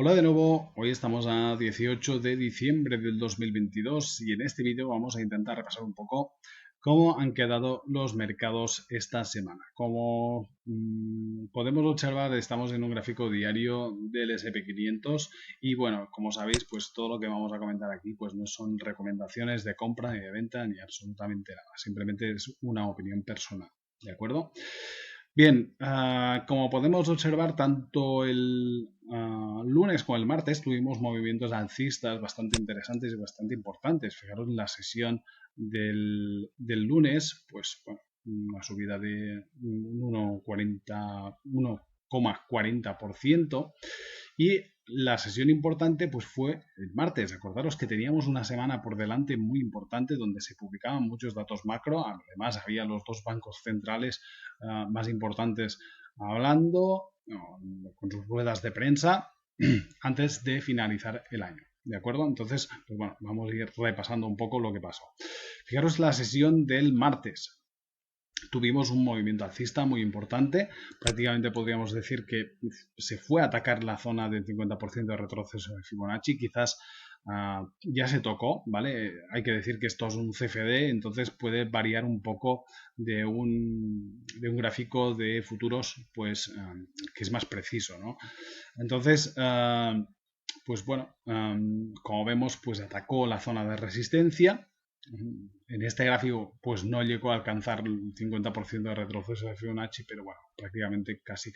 Hola de nuevo, hoy estamos a 18 de diciembre del 2022 y en este vídeo vamos a intentar repasar un poco cómo han quedado los mercados esta semana. Como podemos observar, estamos en un gráfico diario del S&P 500 y bueno, como sabéis, pues todo lo que vamos a comentar aquí pues no son recomendaciones de compra ni de venta ni absolutamente nada, simplemente es una opinión personal, ¿de acuerdo? Bien, como podemos observar, tanto el lunes como el martes tuvimos movimientos alcistas bastante interesantes y bastante importantes. Fijaros en la sesión del lunes, pues bueno, una subida de un 1,40%. Y la sesión importante pues fue el martes. Acordaros que teníamos una semana por delante muy importante donde se publicaban muchos datos macro. Además había los dos bancos centrales más importantes hablando con sus ruedas de prensa antes de finalizar el año. ¿De acuerdo? Entonces, pues bueno, vamos a ir repasando un poco lo que pasó. Fijaros la sesión del martes. Tuvimos un movimiento alcista muy importante. Prácticamente podríamos decir que se fue a atacar la zona del 50% de retroceso de Fibonacci. Quizás ya se tocó, ¿vale? Hay que decir que esto es un CFD, entonces puede variar un poco de un gráfico de futuros, pues, que es más preciso, ¿no? Entonces, pues bueno, como vemos, pues atacó la zona de resistencia. En este gráfico pues no llegó a alcanzar el 50% de retroceso de Fibonacci, pero bueno, prácticamente casi.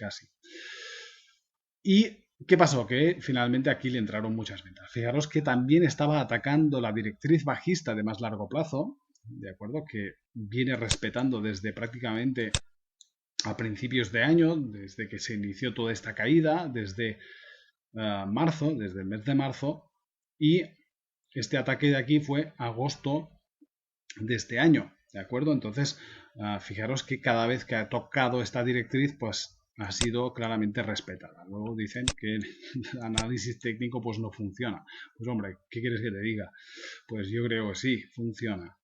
¿Y qué pasó? Que finalmente aquí le entraron muchas ventas. Fijaros que también estaba atacando la directriz bajista de más largo plazo, ¿de acuerdo? Que viene respetando desde prácticamente a principios de año, desde que se inició toda esta caída, desde marzo, desde el mes de marzo, y este ataque de aquí fue agosto de este año, ¿de acuerdo? Entonces, fijaros que cada vez que ha tocado esta directriz, pues ha sido claramente respetada. Luego dicen que el análisis técnico pues no funciona. Pues hombre, ¿qué quieres que te diga? Pues yo creo que sí, funciona.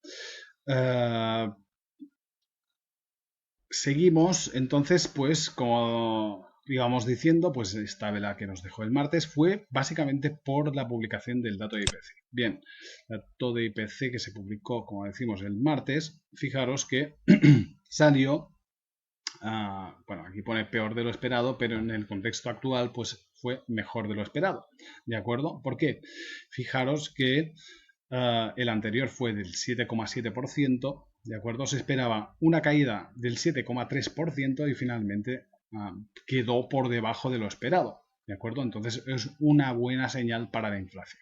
Seguimos, entonces, pues como íbamos diciendo, pues esta vela que nos dejó el martes fue básicamente por la publicación del dato de IPC. Bien, el dato de IPC que se publicó, como decimos, el martes, fijaros que salió, bueno, aquí pone peor de lo esperado, pero en el contexto actual, pues fue mejor de lo esperado, ¿de acuerdo? ¿Por qué? Fijaros que el anterior fue del 7,7%, ¿de acuerdo? Se esperaba una caída del 7,3% y finalmente quedó por debajo de lo esperado, ¿de acuerdo? Entonces es una buena señal para la inflación,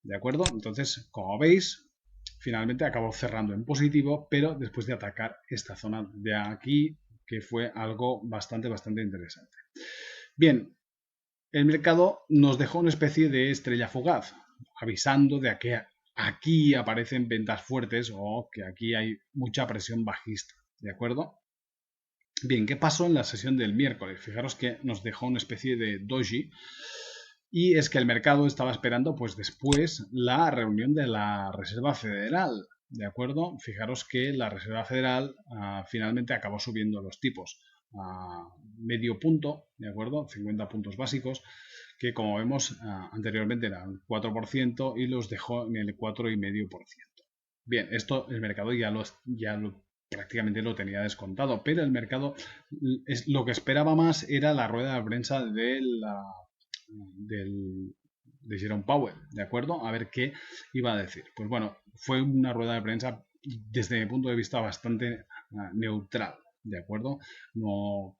¿de acuerdo? Entonces, como veis, finalmente acabó cerrando en positivo, pero después de atacar esta zona de aquí, que fue algo bastante interesante. Bien, el mercado nos dejó una especie de estrella fugaz, avisando de que aquí aparecen ventas fuertes o que aquí hay mucha presión bajista, ¿de acuerdo? Bien, ¿qué pasó en la sesión del miércoles? Fijaros que nos dejó una especie de doji y es que el mercado estaba esperando pues después la reunión de la Reserva Federal, ¿de acuerdo? Fijaros que la Reserva Federal finalmente acabó subiendo los tipos a medio punto, ¿de acuerdo? 50 puntos básicos, que como vemos anteriormente era el 4% y los dejó en el 4,5%. Bien, esto el mercado prácticamente lo tenía descontado, pero el mercado lo que esperaba más era la rueda de prensa de Jerome Powell, ¿de acuerdo? A ver qué iba a decir. Pues bueno, fue una rueda de prensa desde mi punto de vista bastante neutral, ¿de acuerdo? No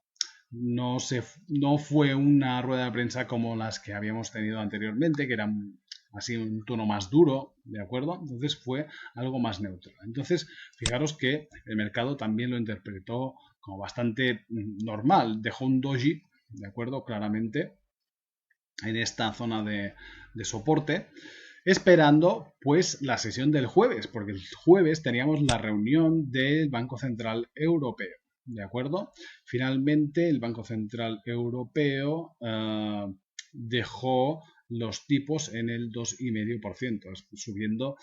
fue una rueda de prensa como las que habíamos tenido anteriormente, que eran así un tono más duro, ¿de acuerdo? Entonces fue algo más neutral. Entonces, fijaros que el mercado también lo interpretó como bastante normal, dejó un doji, ¿de acuerdo? Claramente en esta zona de soporte, esperando pues la sesión del jueves, porque el jueves teníamos la reunión del Banco Central Europeo. ¿De acuerdo? Finalmente el Banco Central Europeo dejó los tipos en el 2,5%, subiendo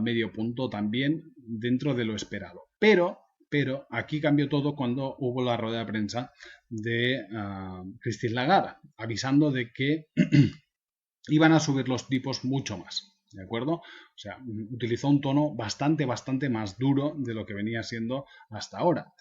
medio punto también dentro de lo esperado. Pero pero aquí cambió todo cuando hubo la rueda de prensa de Christine Lagarde, avisando de que iban a subir los tipos mucho más. ¿De acuerdo? O sea, utilizó un tono bastante más duro de lo que venía siendo hasta ahora.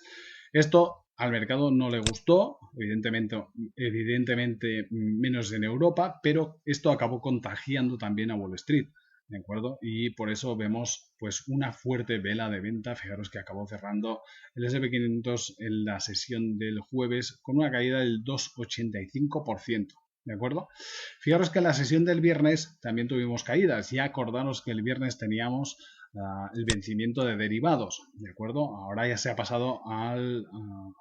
Esto al mercado no le gustó, evidentemente menos en Europa, pero esto acabó contagiando también a Wall Street. ¿De acuerdo? Y por eso vemos pues una fuerte vela de venta. Fijaros que acabó cerrando el S&P 500 en la sesión del jueves con una caída del 2,85%. ¿De acuerdo? Fijaros que en la sesión del viernes también tuvimos caídas. Ya acordaros que el viernes teníamos el vencimiento de derivados, ¿de acuerdo? Ahora ya se ha pasado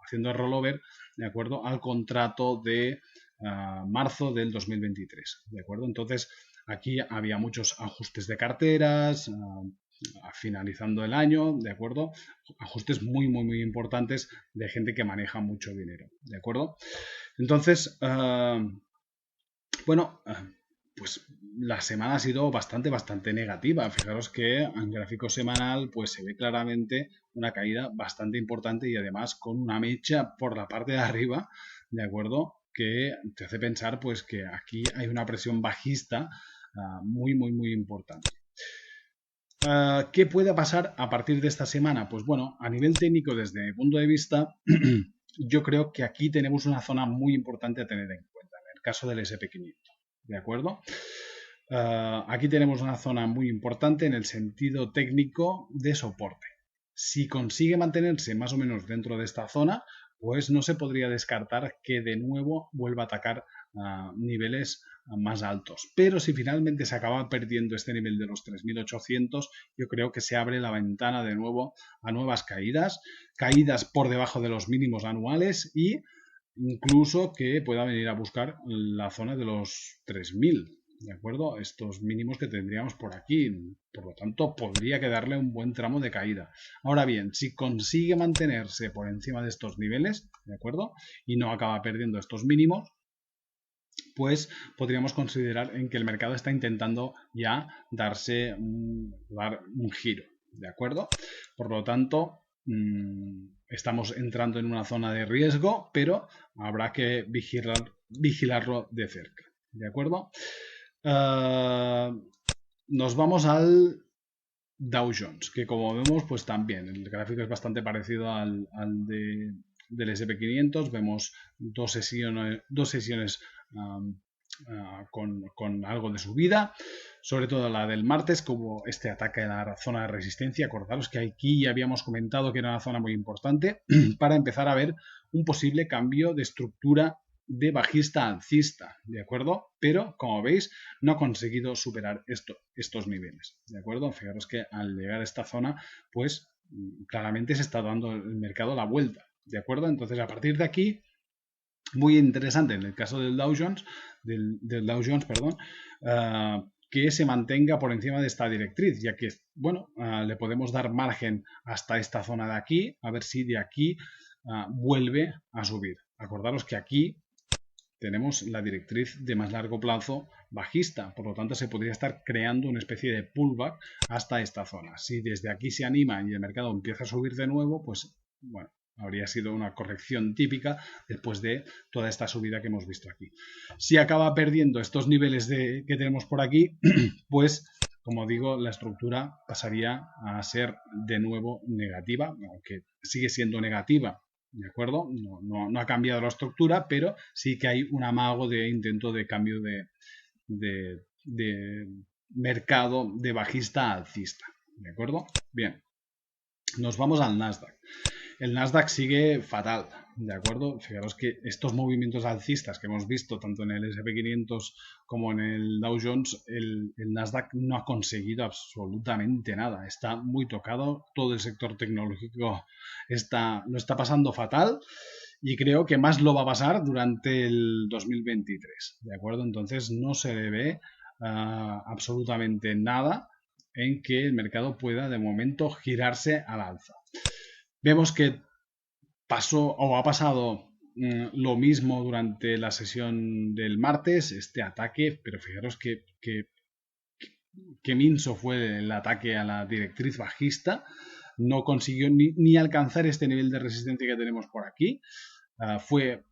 haciendo el rollover, ¿de acuerdo? Al contrato de marzo del 2023, ¿de acuerdo? Entonces, aquí había muchos ajustes de carteras, finalizando el año, ¿de acuerdo? Ajustes muy importantes de gente que maneja mucho dinero, ¿de acuerdo? Entonces, bueno, pues la semana ha sido bastante negativa. Fijaros que en gráfico semanal pues se ve claramente una caída bastante importante y además con una mecha por la parte de arriba, ¿de acuerdo? Que te hace pensar pues que aquí hay una presión bajista muy importante. ¿Qué puede pasar a partir de esta semana? Pues bueno, a nivel técnico, desde mi punto de vista, yo creo que aquí tenemos una zona muy importante a tener en cuenta, en el caso del S&P 500, ¿de acuerdo? Aquí tenemos una zona muy importante en el sentido técnico de soporte. Si consigue mantenerse más o menos dentro de esta zona, pues no se podría descartar que de nuevo vuelva a atacar niveles más altos. Pero si finalmente se acaba perdiendo este nivel de los 3.800, yo creo que se abre la ventana de nuevo a nuevas caídas por debajo de los mínimos anuales y incluso que pueda venir a buscar la zona de los 3.000. ¿De acuerdo? Estos mínimos que tendríamos por aquí. Por lo tanto, podría quedarle un buen tramo de caída. Ahora bien, si consigue mantenerse por encima de estos niveles, ¿de acuerdo? Y no acaba perdiendo estos mínimos, pues podríamos considerar en que el mercado está intentando ya dar un giro, ¿de acuerdo? Por lo tanto, estamos entrando en una zona de riesgo, pero habrá que vigilarlo de cerca, ¿de acuerdo? Nos vamos al Dow Jones, que como vemos, pues también el gráfico es bastante parecido al del S&P 500. Vemos dos sesiones con algo de subida, sobre todo la del martes, que hubo este ataque a la zona de resistencia. Acordaros que aquí ya habíamos comentado que era una zona muy importante para empezar a ver un posible cambio de estructura de bajista alcista, ¿de acuerdo? Pero, como veis, no ha conseguido superar estos niveles, ¿de acuerdo? Fijaros que al llegar a esta zona, pues claramente se está dando el mercado la vuelta, ¿de acuerdo? Entonces, a partir de aquí, muy interesante en el caso del Dow Jones, que se mantenga por encima de esta directriz, ya que, bueno, le podemos dar margen hasta esta zona de aquí, a ver si de aquí vuelve a subir. Acordaros que aquí tenemos la directriz de más largo plazo bajista, por lo tanto se podría estar creando una especie de pullback hasta esta zona. Si desde aquí se anima y el mercado empieza a subir de nuevo, pues bueno, habría sido una corrección típica después de toda esta subida que hemos visto aquí. Si acaba perdiendo estos niveles que tenemos por aquí, pues como digo, la estructura pasaría a ser de nuevo negativa, aunque sigue siendo negativa, ¿de acuerdo? No ha cambiado la estructura, pero sí que hay un amago de intento de cambio de mercado de bajista a alcista, ¿de acuerdo? Bien, nos vamos al Nasdaq. El Nasdaq sigue fatal, ¿de acuerdo? Fijaros que estos movimientos alcistas que hemos visto tanto en el S&P 500 como en el Dow Jones, el Nasdaq no ha conseguido absolutamente nada. Está muy tocado, todo el sector tecnológico lo está pasando fatal y creo que más lo va a pasar durante el 2023, ¿de acuerdo? Entonces no se le ve absolutamente nada en que el mercado pueda de momento girarse al alza. Vemos que pasó o ha pasado lo mismo durante la sesión del martes, este ataque, pero fijaros que minso fue el ataque a la directriz bajista, no consiguió ni alcanzar este nivel de resistencia que tenemos por aquí. Fue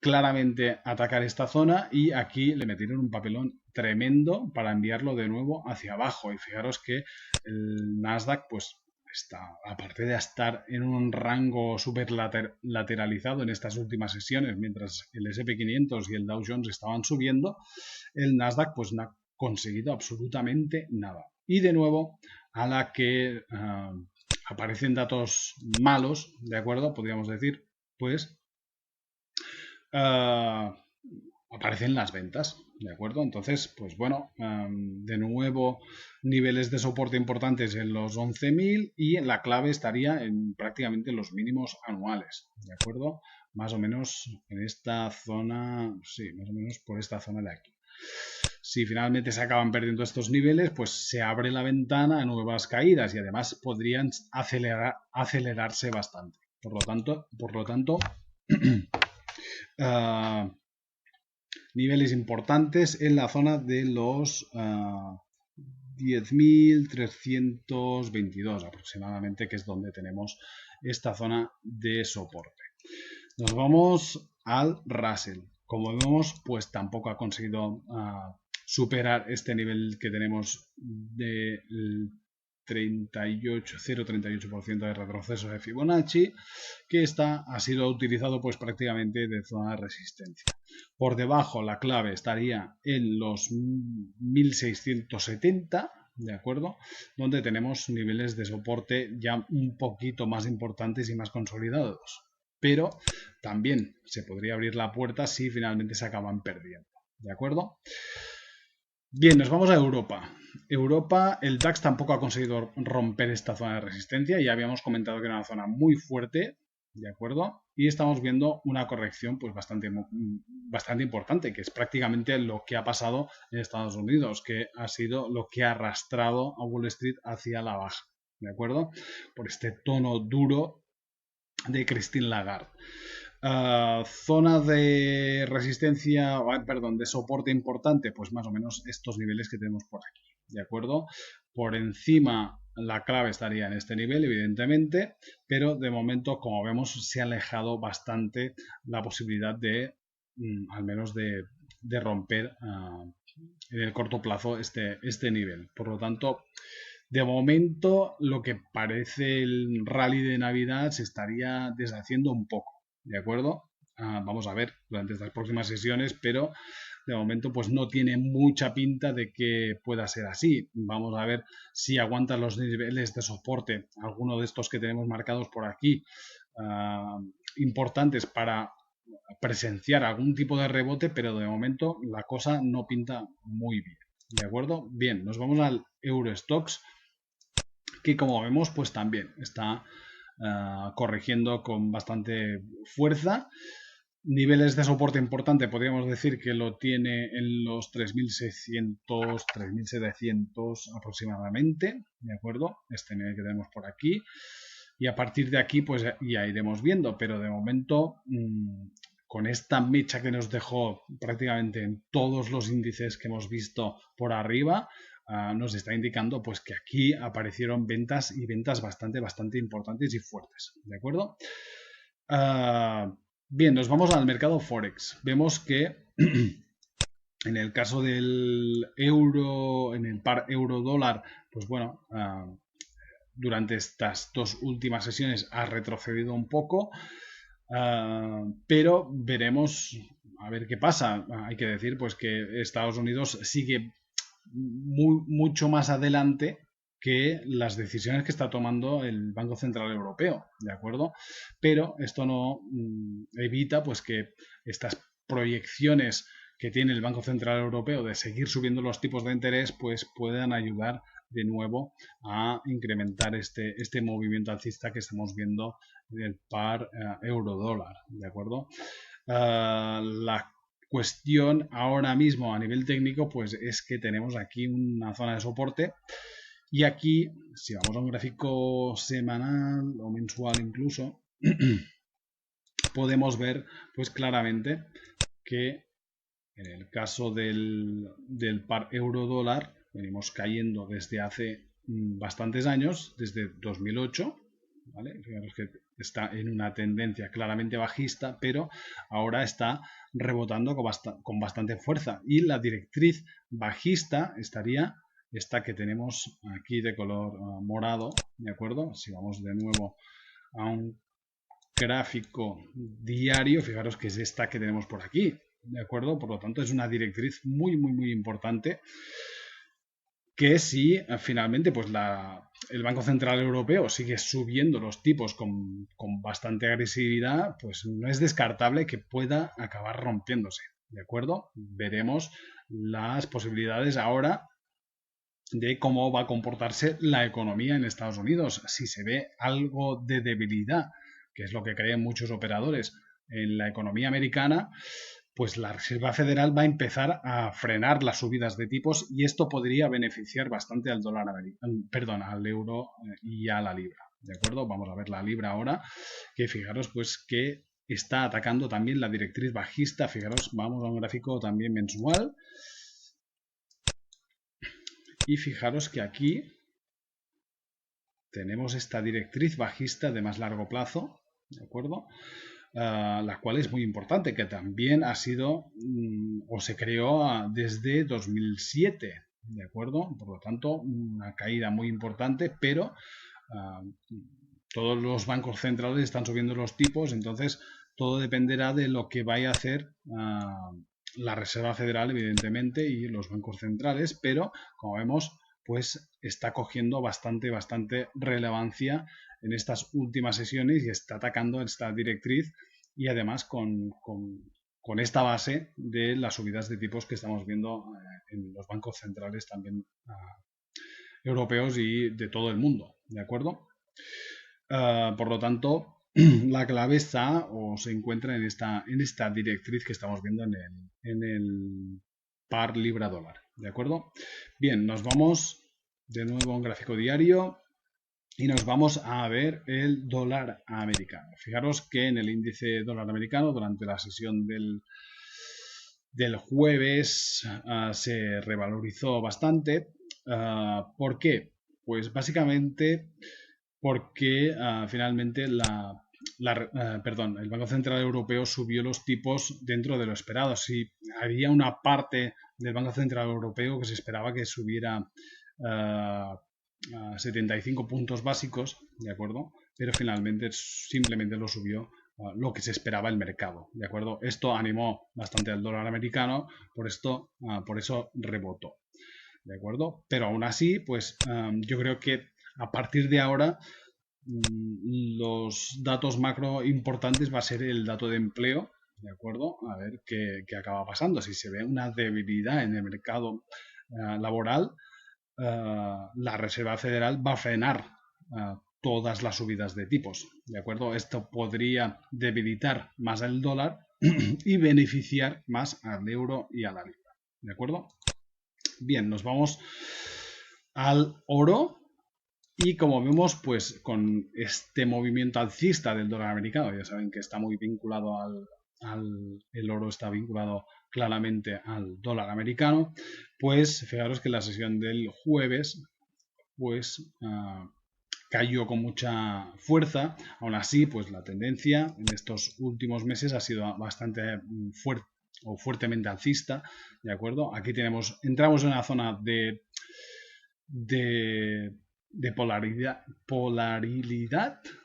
claramente atacar esta zona y aquí le metieron un papelón tremendo para enviarlo de nuevo hacia abajo. Y fijaros que el Nasdaq pues está, aparte de estar en un rango súper lateralizado en estas últimas sesiones, mientras el S&P 500 y el Dow Jones estaban subiendo, el Nasdaq pues no ha conseguido absolutamente nada. Y de nuevo, a la que aparecen datos malos, ¿de acuerdo? Podríamos decir, pues aparecen las ventas, ¿de acuerdo? Entonces, pues bueno, de nuevo niveles de soporte importantes en los 11.000 y la clave estaría en prácticamente los mínimos anuales, ¿de acuerdo? Más o menos en esta zona, sí, más o menos por esta zona de aquí. Si finalmente se acaban perdiendo estos niveles, pues se abre la ventana a nuevas caídas y además podrían acelerarse bastante. Por lo tanto niveles importantes en la zona de los 10.322 aproximadamente, que es donde tenemos esta zona de soporte. Nos vamos al Russell. Como vemos, pues tampoco ha conseguido superar este nivel que tenemos del 0,38% de retroceso de Fibonacci, que ha sido utilizado pues prácticamente de zona de resistencia. Por debajo la clave estaría en los 1670, ¿de acuerdo? Donde tenemos niveles de soporte ya un poquito más importantes y más consolidados. Pero también se podría abrir la puerta si finalmente se acaban perdiendo, ¿de acuerdo? Bien, nos vamos a Europa. Europa, el DAX tampoco ha conseguido romper esta zona de resistencia. Ya habíamos comentado que era una zona muy fuerte, ¿de acuerdo? Y estamos viendo una corrección pues bastante importante, que es prácticamente lo que ha pasado en Estados Unidos, que ha sido lo que ha arrastrado a Wall Street hacia la baja, ¿de acuerdo? Por este tono duro de Christine Lagarde. Zona de resistencia, perdón, de soporte importante, pues más o menos estos niveles que tenemos por aquí, ¿de acuerdo? Por encima la clave estaría en este nivel, evidentemente, pero de momento, como vemos, se ha alejado bastante la posibilidad de, al menos de romper en el corto plazo este nivel. Por lo tanto, de momento, lo que parece el rally de Navidad se estaría deshaciendo un poco, ¿de acuerdo? Vamos a ver durante estas próximas sesiones, pero de momento pues no tiene mucha pinta de que pueda ser así. Vamos a ver si aguantan los niveles de soporte, alguno de estos que tenemos marcados por aquí, importantes para presenciar algún tipo de rebote, pero de momento la cosa no pinta muy bien, ¿de acuerdo? Bien, nos vamos al Eurostoxx, que como vemos pues también está corrigiendo con bastante fuerza. Niveles de soporte importante podríamos decir que lo tiene en los 3.600, 3.700 aproximadamente, ¿de acuerdo? Este nivel que tenemos por aquí. Y a partir de aquí pues ya iremos viendo, pero de momento con esta mecha que nos dejó prácticamente en todos los índices que hemos visto por arriba, nos está indicando pues que aquí aparecieron ventas y ventas bastante importantes y fuertes, ¿de acuerdo? Bien, nos vamos al mercado Forex. Vemos que en el caso del euro, en el par euro-dólar, pues bueno, durante estas dos últimas sesiones ha retrocedido un poco, pero veremos a ver qué pasa. Hay que decir pues que Estados Unidos sigue mucho más adelante que las decisiones que está tomando el Banco Central Europeo, ¿de acuerdo? Pero esto no evita pues que estas proyecciones que tiene el Banco Central Europeo de seguir subiendo los tipos de interés pues puedan ayudar de nuevo a incrementar este movimiento alcista que estamos viendo en el par euro-dólar, ¿de acuerdo? La cuestión ahora mismo a nivel técnico pues es que tenemos aquí una zona de soporte y aquí si vamos a un gráfico semanal o mensual incluso podemos ver pues claramente que en el caso del par euro dólar venimos cayendo desde hace bastantes años, desde 2008, ¿vale? Fijaros que está en una tendencia claramente bajista, pero ahora está rebotando con bastante fuerza. Y la directriz bajista estaría esta que tenemos aquí de color morado, ¿de acuerdo? Si vamos de nuevo a un gráfico diario, fijaros que es esta que tenemos por aquí, ¿de acuerdo? Por lo tanto, es una directriz muy importante que si finalmente pues el Banco Central Europeo sigue subiendo los tipos con bastante agresividad, pues no es descartable que pueda acabar rompiéndose, ¿de acuerdo? Veremos las posibilidades ahora de cómo va a comportarse la economía en Estados Unidos. Si se ve algo de debilidad, que es lo que creen muchos operadores en la economía americana, pues la Reserva Federal va a empezar a frenar las subidas de tipos y esto podría beneficiar bastante al dólar americano, al euro y a la libra. ¿De acuerdo? Vamos a ver la libra ahora, que fijaros pues que está atacando también la directriz bajista. Fijaros, vamos a un gráfico también mensual. Y fijaros que aquí tenemos esta directriz bajista de más largo plazo, ¿de acuerdo? La cual es muy importante, que también ha sido o se creó desde 2007, ¿de acuerdo? Por lo tanto, una caída muy importante, pero todos los bancos centrales están subiendo los tipos, entonces todo dependerá de lo que vaya a hacer la Reserva Federal, evidentemente, y los bancos centrales, pero como vemos, pues está cogiendo bastante relevancia en estas últimas sesiones y está atacando esta directriz y además con esta base de las subidas de tipos que estamos viendo en los bancos centrales también europeos y de todo el mundo, ¿de acuerdo? Por lo tanto, la clave está o se encuentra en esta directriz que estamos viendo en el par libra dólar, ¿de acuerdo? Bien, nos vamos de nuevo a un gráfico diario y nos vamos a ver el dólar americano. Fijaros que en el índice dólar americano, durante la sesión del jueves, se revalorizó bastante. ¿Por qué? Pues básicamente porque finalmente el Banco Central Europeo subió los tipos dentro de lo esperado. Si había una parte del Banco Central Europeo que se esperaba que subiera 75 puntos básicos, ¿de acuerdo? Pero finalmente simplemente lo subió lo que se esperaba el mercado, ¿de acuerdo? Esto animó bastante al dólar americano, por eso rebotó, ¿de acuerdo? Pero aún así, pues yo creo que a partir de ahora los datos macro importantes va a ser el dato de empleo, ¿de acuerdo? A ver qué acaba pasando. Si se ve una debilidad en el mercado laboral, la Reserva Federal va a frenar todas las subidas de tipos, ¿de acuerdo? Esto podría debilitar más el dólar y beneficiar más al euro y a la libra, ¿de acuerdo? Bien, nos vamos al oro. Y como vemos, pues con este movimiento alcista del dólar americano, ya saben que está muy vinculado el oro está vinculado claramente al dólar americano, pues fijaros que la sesión del jueves, pues cayó con mucha fuerza. Aún así, pues la tendencia en estos últimos meses ha sido bastante fuerte o fuertemente alcista, ¿de acuerdo? Aquí entramos en una zona de polaridad,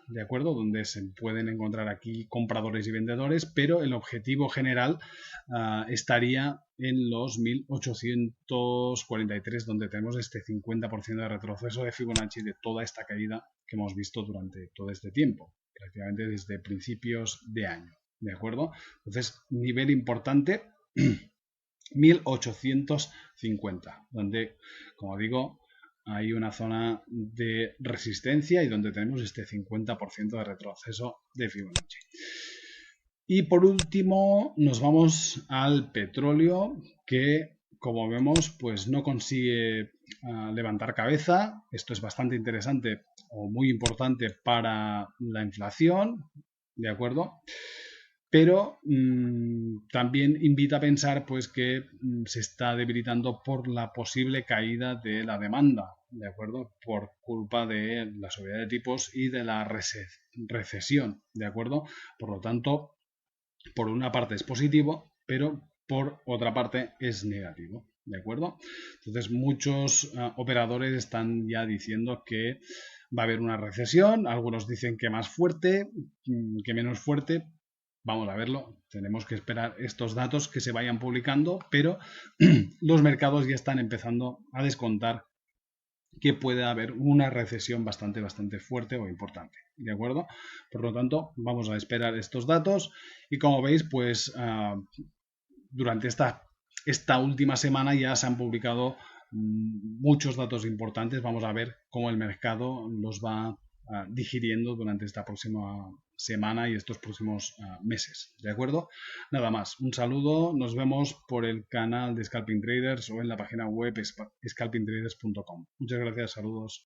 ¿de acuerdo? Donde se pueden encontrar aquí compradores y vendedores, pero el objetivo general estaría en los 1843, donde tenemos este 50% de retroceso de Fibonacci de toda esta caída que hemos visto durante todo este tiempo, prácticamente desde principios de año, ¿de acuerdo? Entonces, nivel importante, 1850, donde, como digo, hay una zona de resistencia y donde tenemos este 50% de retroceso de Fibonacci. Y por último nos vamos al petróleo, que como vemos pues no consigue levantar cabeza. Esto es bastante interesante o muy importante para la inflación, ¿de acuerdo? Pero también invita a pensar pues que se está debilitando por la posible caída de la demanda, ¿de acuerdo? Por culpa de la subida de tipos y de la recesión, ¿de acuerdo? Por lo tanto, por una parte es positivo, pero por otra parte es negativo, ¿de acuerdo? Entonces muchos operadores están ya diciendo que va a haber una recesión, algunos dicen que más fuerte, que menos fuerte. Vamos a verlo, tenemos que esperar estos datos que se vayan publicando, pero los mercados ya están empezando a descontar que puede haber una recesión bastante fuerte o importante, ¿de acuerdo? Por lo tanto, vamos a esperar estos datos y como veis, pues durante esta última semana ya se han publicado muchos datos importantes. Vamos a ver cómo el mercado los va digiriendo durante esta próxima semana y estos próximos meses. ¿De acuerdo? Nada más. Un saludo. Nos vemos por el canal de Scalping Traders o en la página web scalpingtraders.com. Muchas gracias. Saludos.